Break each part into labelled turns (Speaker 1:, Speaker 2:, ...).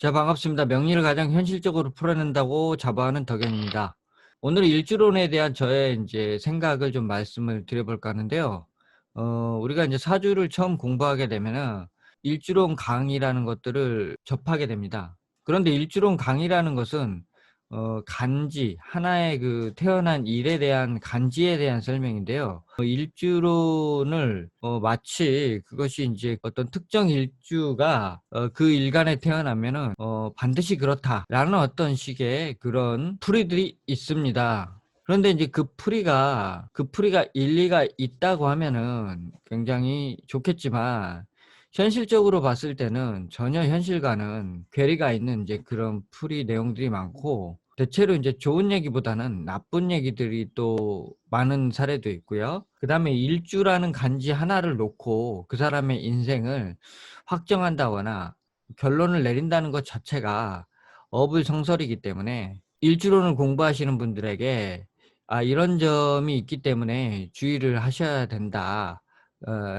Speaker 1: 자, 반갑습니다. 명리를 가장 현실적으로 풀어낸다고 자부하는 덕현입니다. 오늘 일주론에 대한 저의 이제 생각을 좀 말씀을 드려볼까 하는데요. 우리가 이제 사주를 처음 공부하게 되면은 일주론 강의라는 것들을 접하게 됩니다. 그런데 일주론 강의라는 것은 간지, 하나의 그 태어난 일에 대한 간지에 대한 설명인데요. 일주론을 마치 그것이 인제 어떤 특정 일주가 그 일간에 태어나면은 반드시 그렇다라는 어떤 식의 그런 풀이들이 있습니다. 그런데 인제 그 풀이가 일리가 있다고 하면은 굉장히 좋겠지만 현실적으로 봤을 때는 전혀 현실과는 괴리가 있는 인제 그런 풀이 내용들이 많고, 대체로 인제 좋은 얘기보다는 나쁜 얘기들이 또 많은 사례도 있고요. 그다음에 일주라는 간지 하나를 놓고 그 사람의 인생을 확정한다거나 결론을 내린다는 것 자체가 어불성설이기 때문에 일주론을 공부하시는 분들에게 '아, 이런 점이 있기 때문에 주의를 하셔야 된다.'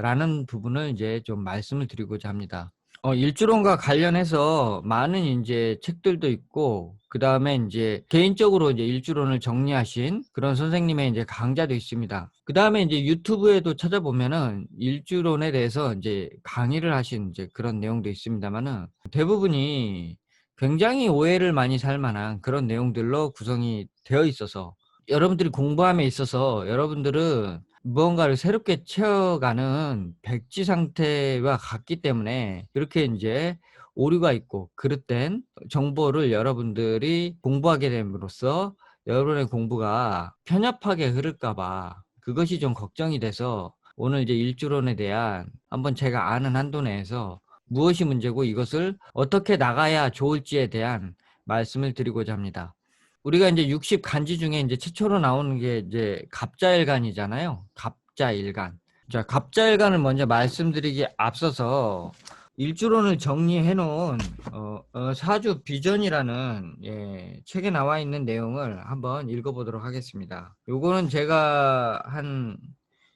Speaker 1: 라는 부분을 이제 좀 말씀을 드리고자 합니다. 일주론과 관련해서 많은 인제 책들도 있고, 그다음에 인제 개인적으로 이제 일주론을 정리하신 그런 선생님의 인제 강좌도 있습니다. 그다음에 인제 유튜브에도 찾아보면은 일주론에 대해서 인제 강의를 하신 이제 그런 내용도 있습니다마는, 대부분이 굉장히 오해를 많이 살 만한 그런 내용들로 구성이 되어 있어서, 여러분들이 공부함에 있어서 여러분들은 무언가를 새롭게 채워가는 백지 상태와 같기 때문에 그렇게 인제 오류가 있고 그릇된 정보를 여러분들이 공부하게 됨으로써 여러분의 공부가 편협하게 흐를까 봐 그것이 좀 걱정이 돼서, 오늘 이제 일주론에 대한 한번 제가 아는 한도 내에서 무엇이 문제고 이것을 어떻게 나가야 좋을지에 대한 말씀을 드리고자 합니다. 우리가 인제 60 간지 중에 인제 최초로 나오는 게 이제 갑자일간이잖아요. 갑자일간. 자, 갑자일간을 먼저 말씀드리기에 앞서서 일주론을 정리해 놓은 사주 비전이라는, 책에 나와 있는 내용을 한번 읽어 보도록 하겠습니다. 요거는 제가 한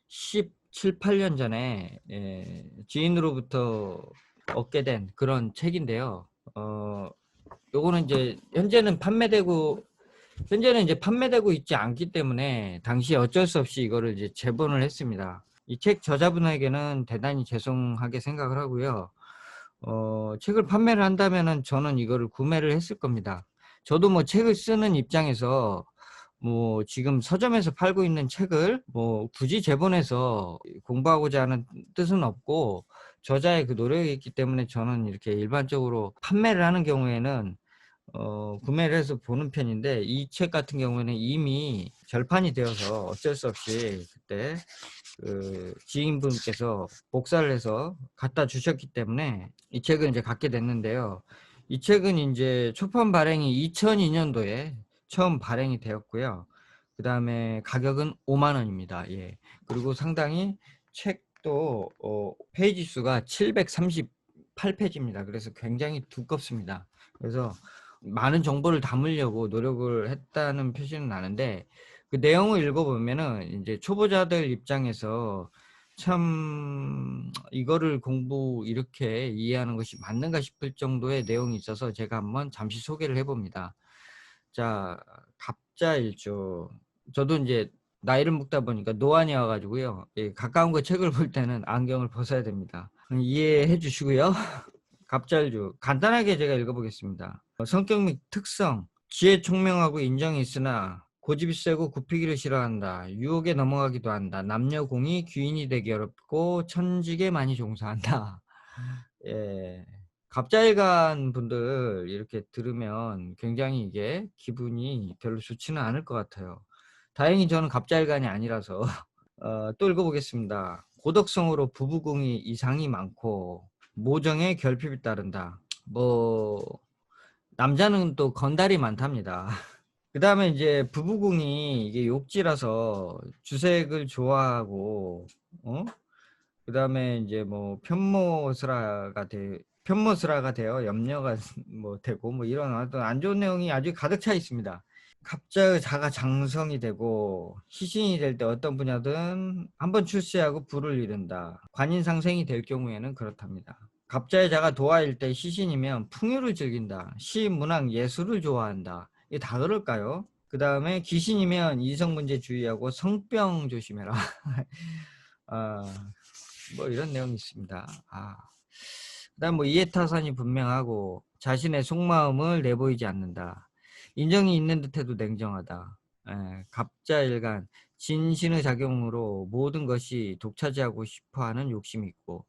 Speaker 1: 17-18년 전에 지인으로부터 얻게 된 그런 책인데요. 어 요거는 인제 현재는 이제 판매되고 있지 않기 때문에 당시에 어쩔 수 없이 이거를 이제 제본을 했습니다. 이 책 저자분에게는 대단히 죄송하게 생각을 하고요. 책을 판매를 한다면은 저는 이거를 구매를 했을 겁니다. 저도 뭐 책을 쓰는 입장에서 뭐 지금 서점에서 팔고 있는 책을 뭐 굳이 제본해서 공부하고자 하는 뜻은 없고, 저자의 그 노력이 있기 때문에 저는 이렇게 일반적으로 판매를 하는 경우에는 구매를 해서 보는 편인데, 이 책 같은 경우에는 이미 절판이 되어서 어쩔 수 없이 그때 그 지인분께서 복사를 해서 갖다 주셨기 때문에 이 책을 인제 갖게 됐는데요. 이 책은 인제 초판 발행이 2002 년도에 처음 발행이 되었고요. 그다음에 가격은 50,000 원입니다. 예. 그리고 상당히 책도 페이지 수가 738 페이지입니다. 그래서 굉장히 두껍습니다. 그래서 많은 정보를 담으려고 노력을 했다는 표시는 나는데, 그 내용을 읽어 보면은 인제 초보자들 입장에서 참 '이거를 공부 이렇게 이해하는 것이 맞는가?' 싶을 정도의 내용이 있어서 제가 한번 잠시 소개를 해 봅니다. 자, 갑자일주. 저도 인제 나이를 먹다 보니까 노안이 와 가지고요. 예, 가까운 거 책을 볼 때는 안경을 벗어야 됩니다. 이해해 주시고요. 갑자일주 간단하게 제가 읽어 보겠습니다. 성격 및 특성. 지혜 총명하고 인정이 있으나 고집이 세고 굽히기를 싫어한다. 유혹에 넘어가기도 한다. 남녀 공히 귀인이 되기 어렵고 천직에 많이 종사한다. 예. 갑자일간 분들 이렇게 들으면 굉장히 이게 기분이 별로 좋지는 않을 것 같아요. 다행히 저는 갑자일간이 아니라서. 또 읽어 보겠습니다. 고덕성으로 부부궁이 이상이 많고 모정에 결핍이 따른다. 뭐 남자는 또 건달이 많답니다. 그다음에 인제 부부궁이 이게 욕지라서 주색을 좋아하고, 그다음에 인제 뭐 편모스라가 되어 염려가 뭐 되고 뭐 이런 어떤 안 좋은 내용이 아주 가득 차 있습니다. 갑자의 자가 장성이 되고 시신이 될 때 어떤 분야든 한번 출세하고 부를 이룬다. 관인상생이 될 경우에는 그렇답니다. 갑자의 자가 도화일 때 시신이면 풍요를 즐긴다. 시, 문학, 예술을 좋아한다. 이게 다 그럴까요? 그 다음에 귀신이면 이성문제주의하고 성병 조심해라. 아, 뭐 이런 내용이 있습니다. 그다음 뭐 이해타산이 분명하고 자신의 속마음을 내보이지 않는다. 인정이 있는 듯해도 냉정하다. 갑자일간 진신의 작용으로 모든 것이 독차지하고 싶어하는 욕심이 있고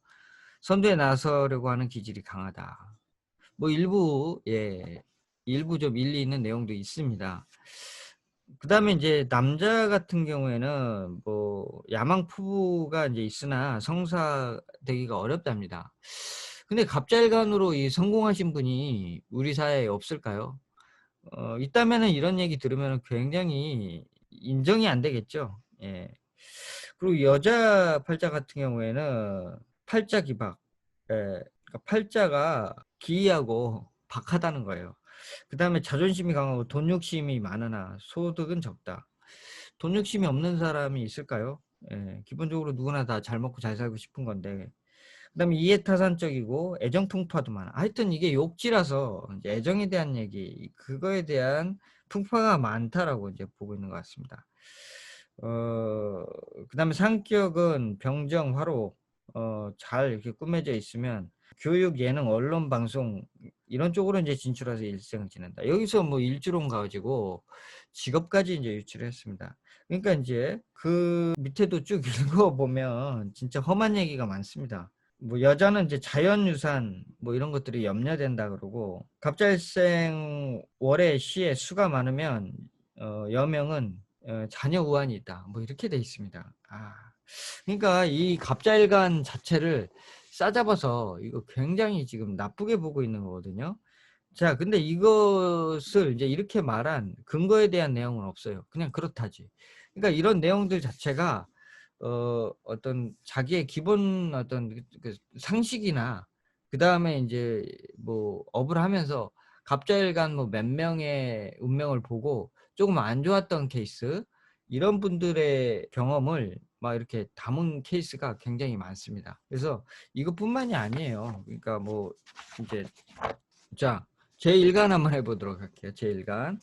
Speaker 1: 선두에 나서려고 하는 기질이 강하다. 뭐 일부 좀 일리 있는 내용도 있습니다. 그다음에 이제 남자 같은 경우에는 뭐 야망 포부가 이제 있으나 성사되기가 어렵답니다. 근데 갑잘간으로 이 성공하신 분이 우리 사회에 없을까요? 있다면은 이런 얘기 들으면 굉장히 인정이 안 되겠죠. 예. 그리고 여자 팔자 같은 경우에는 팔자 기박. 예. 그러니까 팔자가 기이하고 박하다는 거예요. 그다음에 자존심이 강하고 돈 욕심이 많으나 소득은 적다. 돈 욕심이 없는 사람이 있을까요? 예. 기본적으로 누구나 다 잘 먹고 잘 살고 싶은 건데. 그다음에 이해타산적이고 애정 풍파도 많아. 하여튼 이게 욕지라서 이제 애정에 대한 얘기, 그거에 대한 풍파가 많다라고 이제 보고 있는 것 같습니다. 그다음에 성격은 병정, 화로, 잘 이렇게 꾸며져 있으면 교육, 예능, 언론, 방송 이런 쪽으로 이제 진출해서 일생을 지낸다. 여기서 뭐 일주론 가지고 직업까지 이제 유출을 했습니다. 그러니까 이제 그 밑에도 쭉 읽어보면 진짜 험한 얘기가 많습니다. 뭐 여자는 이제 자연유산 뭐 이런 것들이 염려된다 그러고 갑잘생 월의 시에 수가 많으면 여명은 자녀 우환이 있다 뭐 이렇게 돼 있습니다. 그러니까 이 갑자일간 자체를 싸잡아서 이거 굉장히 지금 나쁘게 보고 있는 거거든요. 자, 근데 이것을 이제 이렇게 말한 근거에 대한 내용은 없어요. 그냥 그렇다지. 그러니까 이런 내용들 자체가 어떤 자기의 기본 어떤 그 상식이나 그다음에 이제 뭐 업을 하면서 갑자일간 뭐 몇 명의 운명을 보고 조금 안 좋았던 케이스 이런 분들의 경험을 막 이렇게 담은 케이스가 굉장히 많습니다. 그래서 이것뿐만이 아니에요. 그러니까 뭐 이제 자, 제1간 한번 해보도록 할게요. 제1간.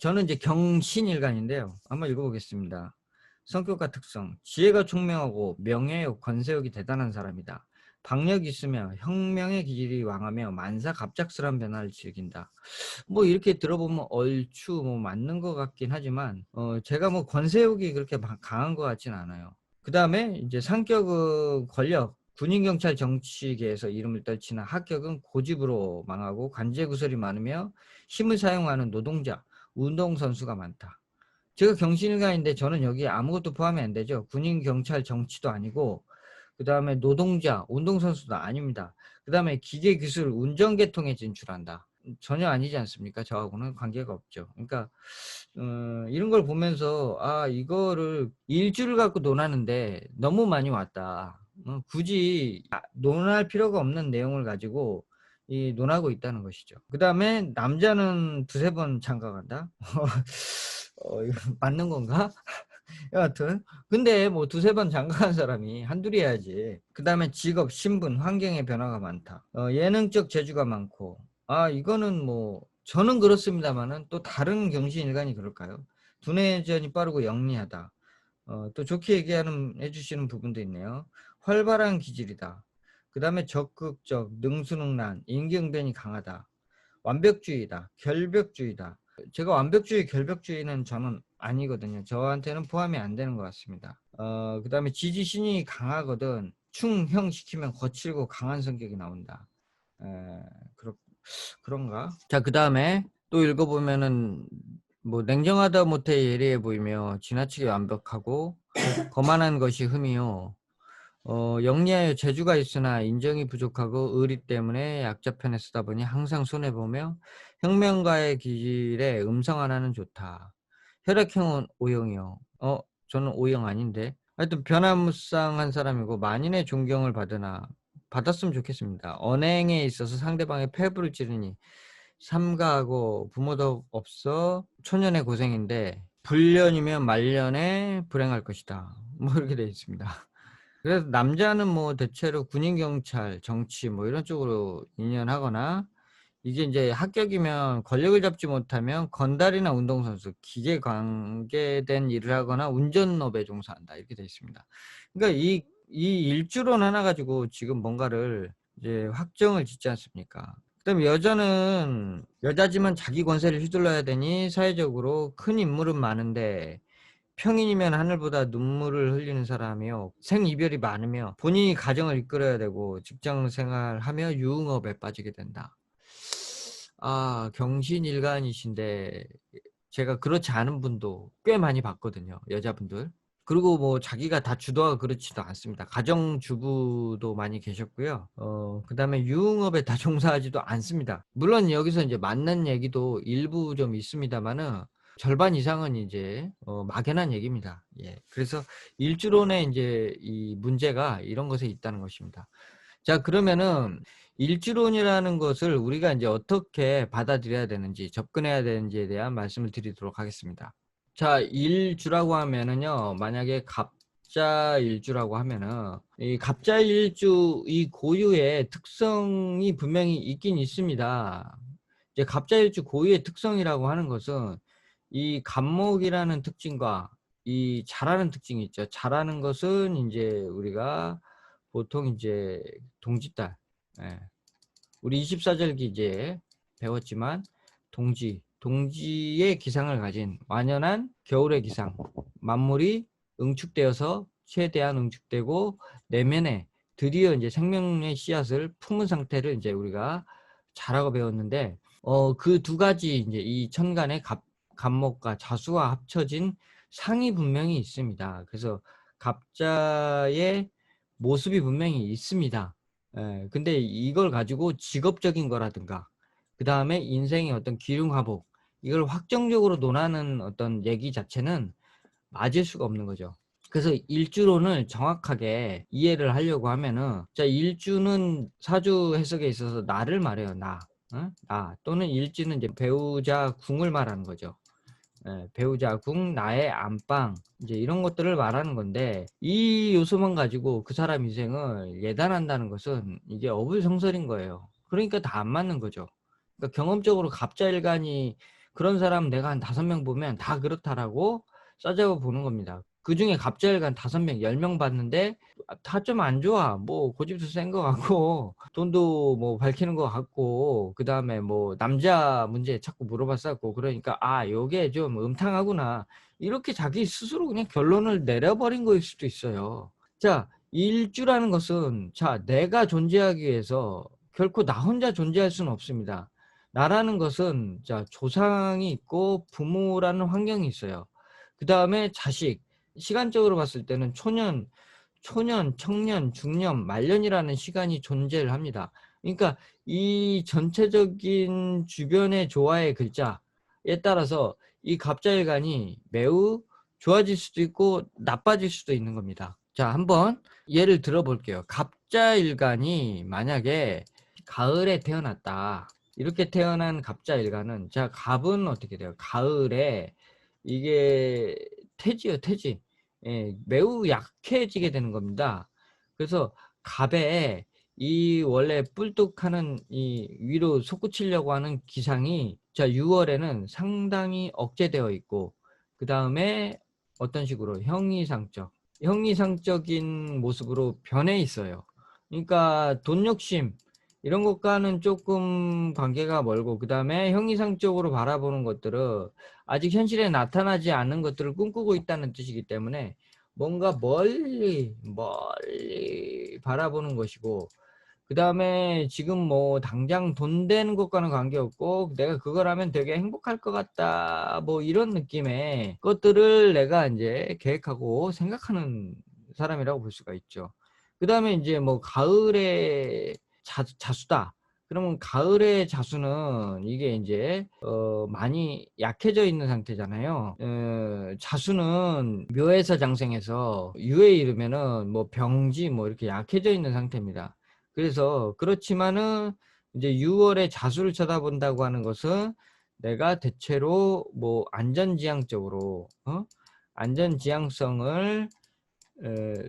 Speaker 1: 저는 이제 경신일간인데요. 한번 읽어보겠습니다. 성격과 특성. 지혜가 총명하고 명예욕, 권세욕이 대단한 사람이다. 박력이 있으며 혁명의 기질이 왕하며 만사 갑작스러운 변화를 즐긴다. 뭐 이렇게 들어보면 얼추 뭐 맞는 것 같긴 하지만 제가 뭐 권세욕이 그렇게 강한 것 같진 않아요. 그 다음에 이제 상격은 권력, 군인, 경찰, 정치계에서 이름을 떨치나 학격은 고집으로 망하고 관제구설이 많으며 힘을 사용하는 노동자, 운동선수가 많다. 제가 경신일가인데 저는 여기에 아무것도 포함이 안 되죠. 군인, 경찰, 정치도 아니고 그 다음에 노동자, 운동선수도 아닙니다. 그 다음에 기계기술, 운전계통에 진출한다. 전혀 아니지 않습니까? 저하고는 관계가 없죠. 그러니까 이런 걸 보면서 이거를 일주를 갖고 논하는데 너무 많이 왔다. 굳이 논할 필요가 없는 내용을 가지고 논하고 있다는 것이죠. 그 다음에 남자는 두세 번 장가 간다? 이거 맞는 건가? 여하튼 근데 뭐 두세 번 장가간 사람이 한둘이야지. 그 다음에 직업, 신분, 환경의 변화가 많다. 예능적 재주가 많고 이거는 뭐 저는 그렇습니다만은 또 다른 경신일간이 그럴까요? 두뇌전이 빠르고 영리하다. 또 좋게 얘기하는 해주시는 부분도 있네요. 활발한 기질이다. 그 다음에 적극적, 능수능란, 임기응변이 강하다. 완벽주의다. 결벽주의다. 제가 완벽주의, 결벽주의는 저는 아니거든요. 저한테는 포함이 안 되는 것 같습니다. 그 다음에 지지신이 강하거든. 충형시키면 거칠고 강한 성격이 나온다. 에, 그렇, 그런가? 자, 그 다음에 또 읽어보면은 뭐 냉정하다 못해 예리해 보이며 지나치게 완벽하고 거만한 것이 흠이요. 영리하여 재주가 있으나 인정이 부족하고 의리 때문에 약자 편에 쓰다 보니 항상 손해보며 혁명가의 기질에 음성 하나는 좋다. 혈액형은 O형이요. 저는 O형 아닌데. 하여튼 변화무쌍한 사람이고 만인의 존경을 받으나 받았으면 좋겠습니다. 언행에 있어서 상대방의 폐부를 찌르니 삼가하고 부모도 없어 초년의 고생인데 불년이면 말년에 불행할 것이다. 뭐 이렇게 되어 있습니다. 그래서 남자는 뭐 대체로 군인, 경찰, 정치 뭐 이런 쪽으로 인연하거나 이게 인제 합격이면 권력을 잡지 못하면 건달이나 운동선수, 기계 관계된 일을 하거나 운전업에 종사한다 이렇게 되어 있습니다. 그러니까 이 일주론 하나 가지고 지금 뭔가를 이제 확정을 짓지 않습니까? 그다음에 여자는 여자지만 자기 권세를 휘둘러야 되니 사회적으로 큰 인물은 많은데 평인이면 하늘보다 눈물을 흘리는 사람이요. 생이별이 많으며 본인이 가정을 이끌어야 되고 직장 생활하며 유흥업에 빠지게 된다. 아, 경신일간이신데 제가 그렇지 않은 분도 꽤 많이 봤거든요, 여자분들. 그리고 뭐 자기가 다 주도하고 그렇지도 않습니다. 가정주부도 많이 계셨고요. 그다음에 유흥업에 다 종사하지도 않습니다. 물론 여기서 인제 맞는 얘기도 일부 좀 있습니다마는 절반 이상은 이제 막연한 얘기입니다. 예. 그래서 일주론의 인제 이 문제가 이런 것에 있다는 것입니다. 자, 그러면은 일주론이라는 것을 우리가 인제 어떻게 받아들여야 되는지, 접근해야 되는지에 대한 말씀을 드리도록 하겠습니다. 자, 일주라고 하면은요, 만약에 갑자일주라고 하면은 이 갑자일주 이 고유의 특성이 분명히 있긴 있습니다. 이제 갑자일주 고유의 특성이라고 하는 것은 이 갑목이라는 특징과 이 자라는 특징이 있죠. 자라는 것은 인제 우리가 보통 인제 동짓달, 예, 우리 24절기 이제 배웠지만 동지의 기상을 가진 완연한 겨울의 기상, 만물이 응축되어서 최대한 응축되고 내면에 드디어 이제 생명의 씨앗을 품은 상태를 이제 우리가 자라고 배웠는데 그 두 가지 이제 이 천간의 갑목과 자수가 합쳐진 상이 분명히 있습니다. 그래서 갑자의 모습이 분명히 있습니다. 예. 근데 이걸 가지고 직업적인 거라든가 그다음에 인생의 어떤 기륭화복 이걸 확정적으로 논하는 어떤 얘기 자체는 맞을 수가 없는 거죠. 그래서 일주론을 정확하게 이해를 하려고 하면은 자, 일주는 사주 해석에 있어서 나를 말해요. 나. 어? 나 또는 일지는 이제 배우자 궁을 말하는 거죠. 예, 배우자 궁, 나의 안방 이제 이런 것들을 말하는 건데 이 요소만 가지고 그 사람 인생을 예단한다는 것은 이게 어불성설인 거예요. 그러니까 다 안 맞는 거죠. 그러니까 경험적으로 갑자일간이 그런 사람 내가 한 5명 보면 다 그렇다라고 싸잡아 보는 겁니다. 그중에 갑자일간 5명, 10명 봤는데 다 좀 안 좋아. 뭐 고집도 센 것 같고 돈도 뭐 밝히는 것 같고 그다음에 뭐 남자 문제 자꾸 물어봤었고 그러니까 '아 요게 좀 음탕하구나.' 이렇게 자기 스스로 그냥 결론을 내려버린 거일 수도 있어요. 자, 일주라는 것은 자, 내가 존재하기 위해서 결코 나 혼자 존재할 수는 없습니다. 나라는 것은 자, 조상이 있고 부모라는 환경이 있어요. 그다음에 자식, 시간적으로 봤을 때는 초년, 청년, 중년, 말년이라는 시간이 존재를 합니다. 그러니까 이 전체적인 주변의 조화의 글자에 따라서 이 갑자일간이 매우 좋아질 수도 있고 나빠질 수도 있는 겁니다. 자, 한번 예를 들어 볼게요. 갑자일간이 만약에 가을에 태어났다. 이렇게 태어난 갑자일간은 자, 갑은 어떻게 돼요? 가을에 이게 태지요, 태지. 예, 매우 약해지게 되는 겁니다. 그래서 갑에 이 원래 뿔뚝하는 이 위로 솟구치려고 하는 기상이 자, 6월에는 상당히 억제되어 있고 그다음에 어떤 식으로 형이상적인 모습으로 변해 있어요. 그러니까 돈 욕심 이런 것과는 조금 관계가 멀고 그다음에 형이상적으로 바라보는 것들은 아직 현실에 나타나지 않는 것들을 꿈꾸고 있다는 뜻이기 때문에 뭔가 멀리 바라보는 것이고 그다음에 지금 뭐 당장 돈 되는 것과는 관계없고 '내가 그걸 하면 되게 행복할 것 같다.' 뭐 이런 느낌의 것들을 내가 인제 계획하고 생각하는 사람이라고 볼 수가 있죠. 그다음에 인제 뭐 가을에 자수다. 그러면 가을의 자수는 이게 인제 많이 약해져 있는 상태잖아요. 자수는 묘에서 장생해서 유에 이르면은 뭐 병지 뭐 이렇게 약해져 있는 상태입니다. 그래서 그렇지만은 이제 6월에 자수를 쳐다본다고 하는 것은 내가 대체로 뭐 안전지향적으로 안전지향성을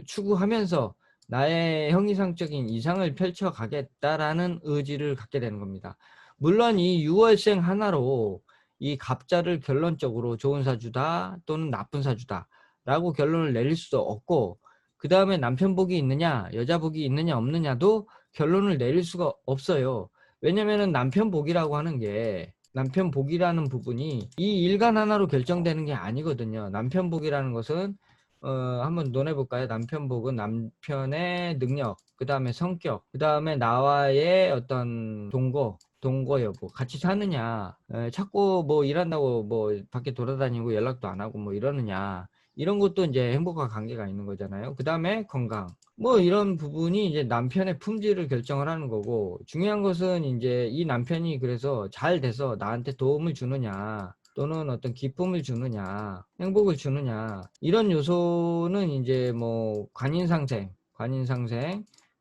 Speaker 1: 추구하면서 나의 형이상적인 이상을 펼쳐가겠다라는 의지를 갖게 되는 겁니다. 물론 이 6월생 하나로 이 갑자를 결론적으로 좋은 사주다 또는 나쁜 사주다라고 결론을 내릴 수도 없고, 그 다음에 남편 복이 있느냐 여자 복이 있느냐 없느냐도 결론을 내릴 수가 없어요. 왜냐면은 남편 복이라고 하는 게, 남편 복이라는 부분이 이 일간 하나로 결정되는 게 아니거든요. 남편 복이라는 것은 한번 논해볼까요? 남편 복은 남편의 능력, 그 다음에 성격, 그 다음에 나와의 어떤 동거 여부, 같이 사느냐, 자꾸 뭐 일한다고 뭐 밖에 돌아다니고 연락도 안 하고 뭐 이러느냐, 이런 것도 이제 행복과 관계가 있는 거잖아요. 그 다음에 건강, 뭐 이런 부분이 이제 남편의 품질을 결정을 하는 거고, 중요한 것은 이제 이 남편이 그래서 잘 돼서 나한테 도움을 주느냐 또는 어떤 기쁨을 주느냐 행복을 주느냐, 이런 요소는 이제 뭐 관인상생,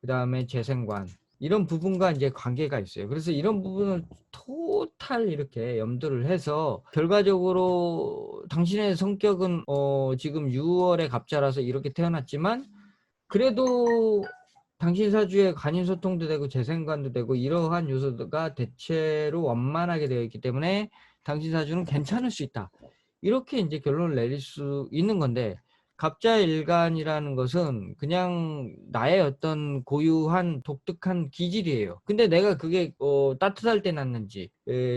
Speaker 1: 그 다음에 재생관, 이런 부분과 이제 관계가 있어요. 그래서 이런 부분을 토탈 이렇게 염두를 해서 결과적으로 당신의 성격은 지금 6월에 갑자라서 이렇게 태어났지만, 그래도 당신 사주에 관인소통도 되고 재생관도 되고 이러한 요소가 대체로 원만하게 되어 있기 때문에 당신 사주는 괜찮을 수 있다, 이렇게 이제 결론을 내릴 수 있는 건데, 갑자일간이라는 것은 그냥 나의 어떤 고유한 독특한 기질이에요. 근데 내가 그게 따뜻할 때 났는지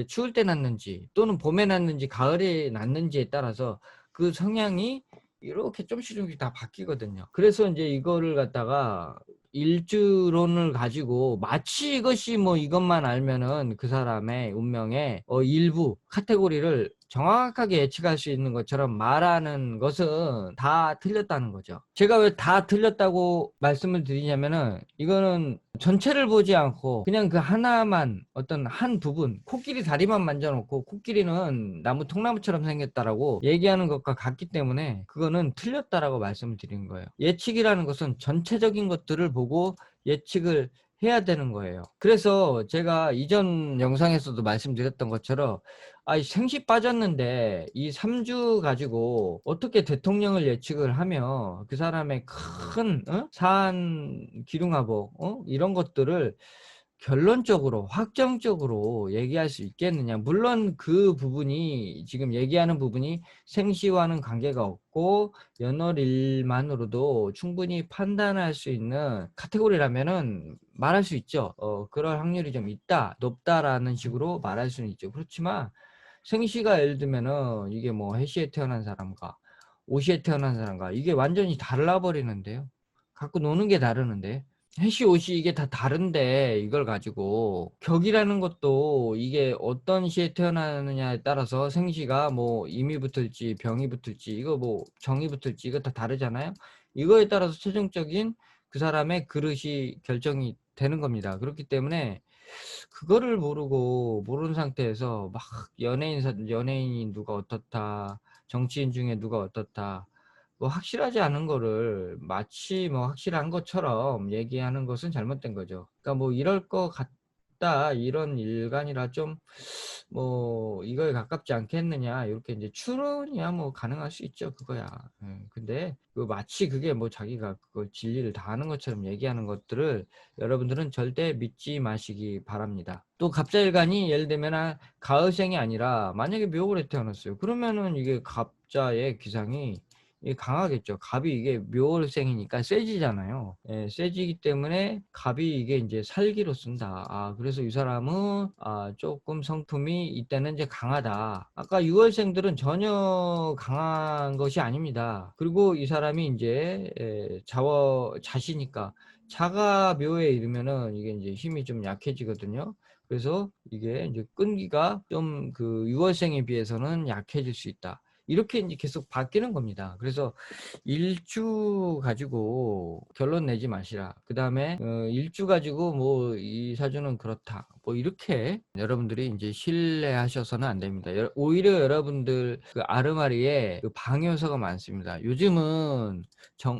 Speaker 1: 추울 때 났는지 또는 봄에 났는지 가을에 났는지에 따라서 그 성향이 이렇게 조금씩 다 바뀌거든요. 그래서 이제 이거를 갖다가 일주론을 가지고 마치 이것이 뭐 이것만 알면은 그 사람의 운명의 일부 카테고리를 정확하게 예측할 수 있는 것처럼 말하는 것은 다 틀렸다는 거죠. 제가 왜 다 틀렸다고 말씀을 드리냐면은, 이거는 전체를 보지 않고 그냥 그 하나만, 어떤 한 부분, 코끼리 다리만 만져놓고 코끼리는 나무 통나무처럼 생겼다라고 얘기하는 것과 같기 때문에 그거는 틀렸다라고 말씀을 드리는 거예요. 예측이라는 것은 전체적인 것들을 보고 예측을 해야 되는 거예요. 그래서 제가 이전 영상에서도 말씀드렸던 것처럼, 생시 빠졌는데 이 3주 가지고 어떻게 대통령을 예측을 하며 그 사람의 큰 사안 기둥하복 이런 것들을 결론적으로 확정적으로 얘기할 수 있겠느냐. 물론 그 부분이, 지금 얘기하는 부분이 생시와는 관계가 없고 연월일만으로도 충분히 판단할 수 있는 카테고리라면은 말할 수 있죠. 그럴 확률이 좀 있다, 높다라는 식으로 말할 수는 있죠. 그렇지만 생시가 예를 들면은 이게 뭐 해시에 태어난 사람과 오시에 태어난 사람과 이게 완전히 달라버리는데요. 갖고 노는 게 다르는데, 해시 오시 이게 다 다른데 이걸 가지고 격이라는 것도 이게 어떤 시에 태어나느냐에 따라서 생시가 뭐 임이 붙을지 병이 붙을지 이거 뭐 정이 붙을지 이거 다 다르잖아요. 이거에 따라서 최종적인 그 사람의 그릇이 결정이 되는 겁니다. 그렇기 때문에 그거를 모르는 상태에서 막 연예인이 누가 어떻다, 정치인 중에 누가 어떻다, 뭐 확실하지 않은 거를 마치 뭐 확실한 것처럼 얘기하는 것은 잘못된 거죠. 그러니까 뭐 이럴 것 같다, 이런 일간이라 좀 뭐 이거에 가깝지 않겠느냐, 이렇게 이제 추론이야 뭐 가능할 수 있죠, 그거야. 근데 그 마치 그게 뭐 자기가 그걸 진리를 다 아는 것처럼 얘기하는 것들을 여러분들은 절대 믿지 마시기 바랍니다. 또 갑자일간이 예를 들면 가을생이 아니라 만약에 묘월에 태어났어요. 그러면은 이게 갑자의 기상이 이게 강하겠죠. 갑이 이게 묘월생이니까 세지잖아요. 예, 세지기 때문에 갑이 이게 이제 살기로 쓴다. 그래서 이 사람은 조금 성품이 이때는 이제 강하다. 아까 6월생들은 전혀 강한 것이 아닙니다. 그리고 이 사람이 이제 자시니까, 자가 묘에 이르면은 이게 이제 힘이 좀 약해지거든요. 그래서 이게 이제 끈기가 좀 그 6월생에 비해서는 약해질 수 있다. 이렇게 이제 계속 바뀌는 겁니다. 그래서 일주 가지고 결론 내지 마시라. 그 다음에 일주 가지고 뭐 이 사주는 그렇다, 뭐 이렇게 여러분들이 이제 신뢰하셔서는 안 됩니다. 오히려 여러분들 그 아르마리에 그 방요소가 많습니다. 요즘은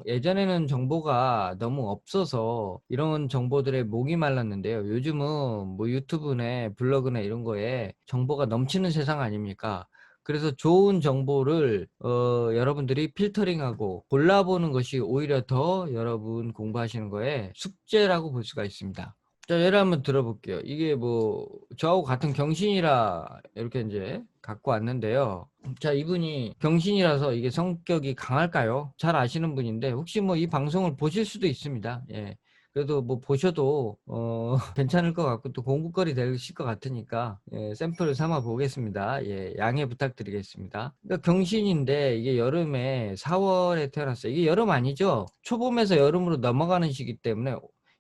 Speaker 1: 예전에는 정보가 너무 없어서 이런 정보들에 목이 말랐는데요. 요즘은 뭐 유튜브나 블로그나 이런 거에 정보가 넘치는 세상 아닙니까? 그래서 좋은 정보를 여러분들이 필터링하고 골라보는 것이 오히려 더 여러분 공부하시는 거에 숙제라고 볼 수가 있습니다. 자, 예를 한번 들어볼게요. 이게 뭐 저하고 같은 경신이라 이렇게 이제 갖고 왔는데요. 자, 이분이 경신이라서 이게 성격이 강할까요? 잘 아시는 분인데 혹시 뭐 이 방송을 보실 수도 있습니다. 예. 그래도 뭐 보셔도 괜찮을 것 같고 또 공부거리 되실 것 같으니까 예, 샘플을 삼아 보겠습니다. 예, 양해 부탁드리겠습니다. 그러니까 경신인데 이게 여름에 4월에 태어났어요. 이게 여름 아니죠? 초봄에서 여름으로 넘어가는 시기 때문에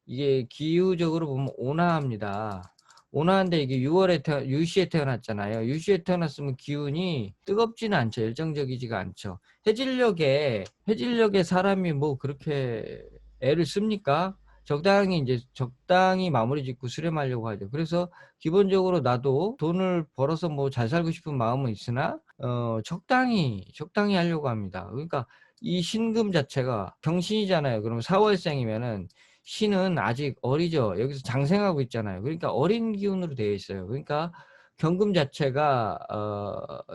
Speaker 1: 이게 기후적으로 보면 온화합니다. 온화한데 이게 유시에 태어났잖아요. 유시에 태어났으면 기운이 뜨겁지는 않죠. 열정적이지가 않죠. 해질녘에 사람이 뭐 그렇게 애를 씁니까? 적당히 마무리 짓고 수렴하려고 하죠. 그래서 기본적으로 나도 돈을 벌어서 뭐 잘 살고 싶은 마음은 있으나 적당히 하려고 합니다. 그러니까 이 신금 자체가 경신이잖아요. 그러면 4월생이면은 신은 아직 어리죠. 여기서 장생하고 있잖아요. 그러니까 어린 기운으로 되어 있어요. 그러니까 경금 자체가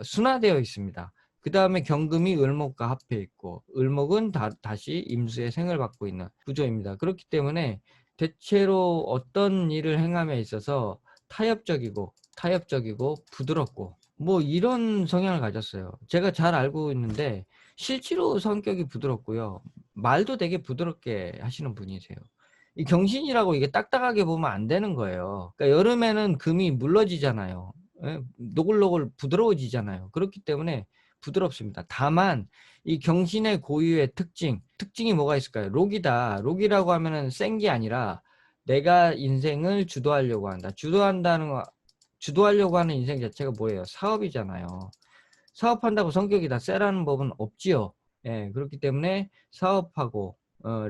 Speaker 1: 순화되어 있습니다. 그 다음에 경금이 을목과 합해 있고 을목은 다시 임수의 생을 받고 있는 구조입니다. 그렇기 때문에 대체로 어떤 일을 행함에 있어서 타협적이고 부드럽고 뭐 이런 성향을 가졌어요. 제가 잘 알고 있는데 실제로 성격이 부드럽고요. 말도 되게 부드럽게 하시는 분이세요. 이 경신이라고 이게 딱딱하게 보면 안 되는 거예요. 그러니까 여름에는 금이 물러지잖아요. 예? 노글노글 부드러워지잖아요. 그렇기 때문에 부드럽습니다. 다만 이 경신의 고유의 특징이 뭐가 있을까요? 록이다. 록이라고 하면은 센 게 아니라 내가 인생을 주도하려고 한다. 주도하려고 하는 인생 자체가 뭐예요? 사업이잖아요. 사업한다고 성격이 다 세라는 법은 없지요. 예, 그렇기 때문에 사업하고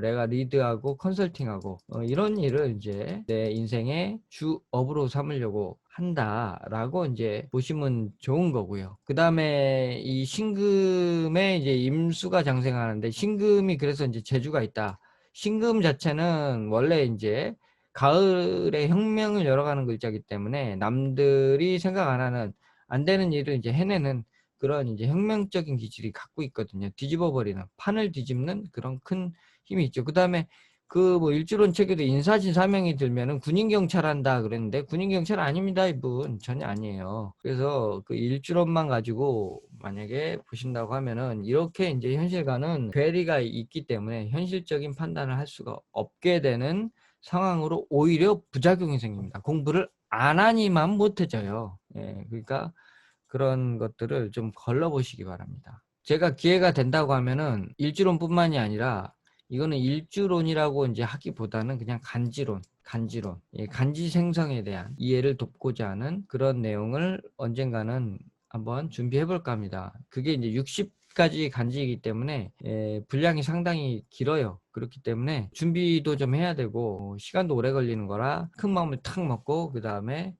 Speaker 1: 내가 리드하고 컨설팅하고 이런 일을 이제 내 인생의 주업으로 삼으려고 한다라고 이제 보시면 좋은 거고요. 그 다음에 이 신금에 이제 임수가 장생하는데 신금이 그래서 이제 재주가 있다. 신금 자체는 원래 이제 가을에 혁명을 열어가는 글자이기 때문에 남들이 생각 안 하는 안 되는 일을 이제 해내는 그런 이제 혁명적인 기질이 갖고 있거든요. 뒤집어 버리는 판을 뒤집는 그런 큰 힘이 있죠. 그다음에 그 뭐 일주론 책에도 인사신 사명이 들면은 군인 경찰한다 그랬는데 군인 경찰 아닙니다. 이분 전혀 아니에요. 그래서 그 일주론만 가지고 만약에 보신다고 하면은 이렇게 이제 현실과는 괴리가 있기 때문에 현실적인 판단을 할 수가 없게 되는 상황으로 오히려 부작용이 생깁니다. 공부를 안 하니만 못해져요. 예, 그러니까 그런 것들을 좀 걸러보시기 바랍니다. 제가 기회가 된다고 하면은 일주론뿐만이 아니라 이거는 일주론이라고 이제 하기보다는 그냥 간지론, 예, 간지 생성에 대한 이해를 돕고자 하는 그런 내용을 언젠가는 한번 준비해 볼까 합니다. 그게 이제 60가지 간지이기 때문에 예, 분량이 상당히 길어요. 그렇기 때문에 준비도 좀 해야 되고 시간도 오래 걸리는 거라 큰 마음을 탁 먹고 그 다음에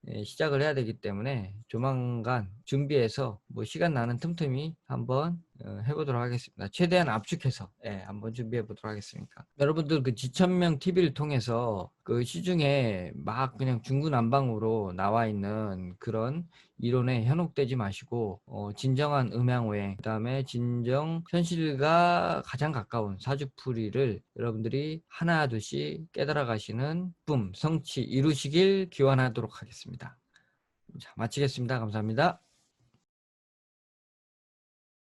Speaker 1: 예, 시작을 해야 되기 때문에 조만간 준비해서 뭐 시간 나는 틈틈이 한번 해보도록 하겠습니다. 최대한 압축해서 예, 한번 준비해 보도록 하겠습니다. 여러분들 그 지천명 TV를 통해서 그 시중에 막 그냥 중구난방으로 나와 있는 그런 이론에 현혹되지 마시고 진정한 음양오행 그다음에 진정 현실과 가장 가까운 사주풀이를 여러분들이 하나 둘씩 깨달아 가시는 성취 이루시길 기원하도록 하겠습니다. 자, 마치겠습니다. 감사합니다.